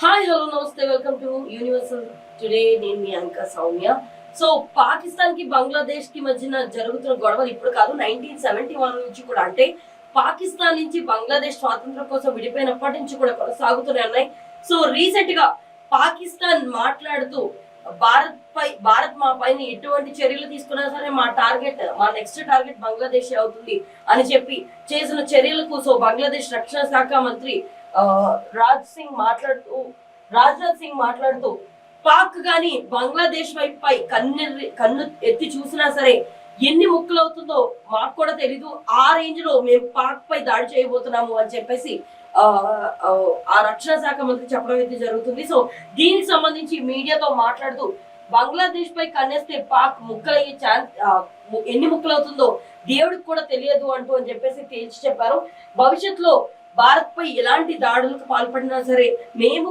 Hi hello నమస్తే welcome to universal today. నేను మీ అంక సౌమ్య. సో పాకిస్తాన్ కి బంగ్లాదేశ్ కి మధ్యన జరుగుతున్న గొడవలు ఇప్పుడు కాదు, 1971 నుంచి కూడా, అంటే పాకిస్తాన్ నుంచి బంగ్లాదేశ్ స్వాతంత్రం కోసం విడిపోయినప్పటి నుంచి కూడా కొనసాగుతూనే ఉన్నాయి. సో రీసెంట్ గా పాకిస్తాన్ మాట్లాడుతూ భారత్ మా పైన ఎటువంటి చర్యలు తీసుకున్నా సరే మా నెక్స్ట్ టార్గెట్ బంగ్లాదేశ్ అవుతుంది అని చెప్పి చేసిన చర్యలకు సో బంగ్లాదేశ్ రక్షణ శాఖ మంత్రి రాజ్నాథ్ సింగ్ మాట్లాడుతూ పాక్ గాని బంగ్లాదేశ్ వైపుపై కన్ను ఎత్తి చూసినా సరే ఎన్ని ముక్కలు అవుతుందో మాకు కూడా తెలీదు, ఆ రేంజ్ లో మేము పాక్ పై దాడి చేయబోతున్నాము అని చెప్పేసి ఆ రక్షణ శాఖ మంత్రి చెప్పడం అయితే జరుగుతుంది. సో దీనికి సంబంధించి మీడియాతో మాట్లాడుతూ బంగ్లాదేశ్ పై కన్నేస్తే పాక్ ముక్కలయ్యే ఎన్ని ముక్కలు అవుతుందో దేవుడికి కూడా తెలియదు అంటూ అని చెప్పేసి తేల్చి చెప్పారు. భవిష్యత్తులో భారత్ పై ఎలాంటి దాడులకు పాల్పడినా సరే మేము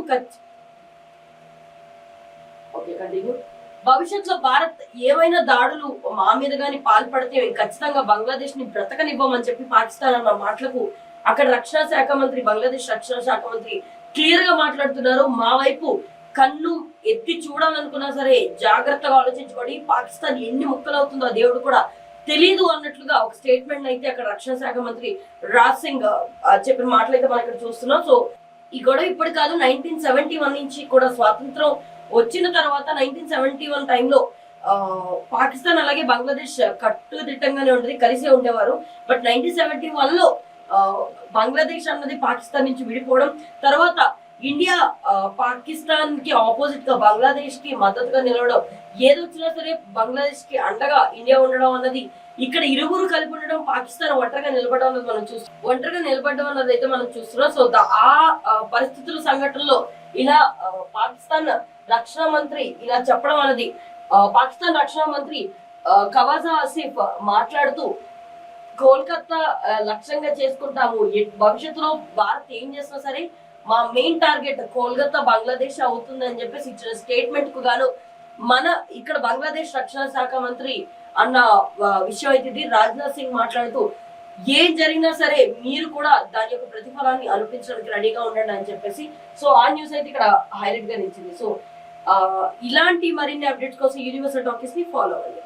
భవిష్యత్తులో భారత్ ఏమైనా దాడులు మా మీద గాని పాల్పడితే ఖచ్చితంగా బంగ్లాదేశ్ ని బ్రతకనివ్వమని చెప్పి పాకిస్తాన్ అన్న మాటలకు అక్కడ రక్షణ శాఖ మంత్రి, బంగ్లాదేశ్ రక్షణ శాఖ మంత్రి క్లియర్ గా మాట్లాడుతున్నారు. మా వైపు కన్ను ఎత్తి చూడాలనుకున్నా సరే జాగ్రత్తగా ఆలోచించుకోండి, పాకిస్తాన్ ఎన్ని ముక్కలు అవుతుందో దేవుడు కూడా తెలీదు అన్నట్లుగా ఒక స్టేట్మెంట్ అయితే అక్కడ రక్షణ శాఖ మంత్రి రాజ్ సింగ్ చెప్పిన మాటలు అయితే మనం ఇక్కడ చూస్తున్నాం. సో ఈ గొడవ ఇప్పుడు కాదు, 1971 నుంచి కూడా స్వాతంత్రం వచ్చిన తర్వాత 1971 టైంలో పాకిస్తాన్ అలాగే బంగ్లాదేశ్ కట్టుదిట్టంగానే ఉండేది, కలిసే ఉండేవారు. బట్ 1971 లో బంగ్లాదేశ్ అన్నది పాకిస్తాన్ నుంచి విడిపోవడం, తర్వాత ఇండియా పాకిస్తాన్ కి ఆపోజిట్ గా బంగ్లాదేశ్ కి మద్దతుగా నిలవడం, ఏదొచ్చినా సరే బంగ్లాదేశ్ కి అండగా ఇండియా ఉండడం అన్నది, ఇక్కడ ఇరువురు కలిపి ఉండడం, పాకిస్తాన్ ఒంటరిగా నిలబడడం అన్నది మనం చూస్తున్నాం. సో ఆ పరిస్థితుల సంఘటనలో ఇలా పాకిస్తాన్ రక్షణ మంత్రి ఇలా చెప్పడం అన్నది, పాకిస్తాన్ రక్షణ మంత్రి ఖవాజా ఆసిఫ్ మాట్లాడుతూ కోల్కతా లక్ష్యంగా చేసుకుంటాము, భవిష్యత్తులో భారత్ ఏం చేసినా సరే మా మెయిన్ టార్గెట్ కోల్కతా బంగ్లాదేశ్ అవుతుంది అని చెప్పేసి ఇచ్చిన స్టేట్మెంట్ కు గాను మన ఇక్కడ బంగ్లాదేశ్ రక్షణ శాఖ మంత్రి అన్న విషయం అయితే ఇది. రాజ్నాథ్ సింగ్ మాట్లాడుతూ ఏం జరిగినా సరే మీరు కూడా దాని యొక్క ప్రతిఫలాన్ని అనిపించడానికి రెడీగా ఉండండి అని చెప్పేసి సో ఆ న్యూస్ అయితే ఇక్కడ హైలైట్ గా నిలిచింది. సో ఇలాంటి మరిన్ని అప్డేట్స్ కోసం యూనివర్సల్ టాకీస్ ని ఫాలో అవ్వండి.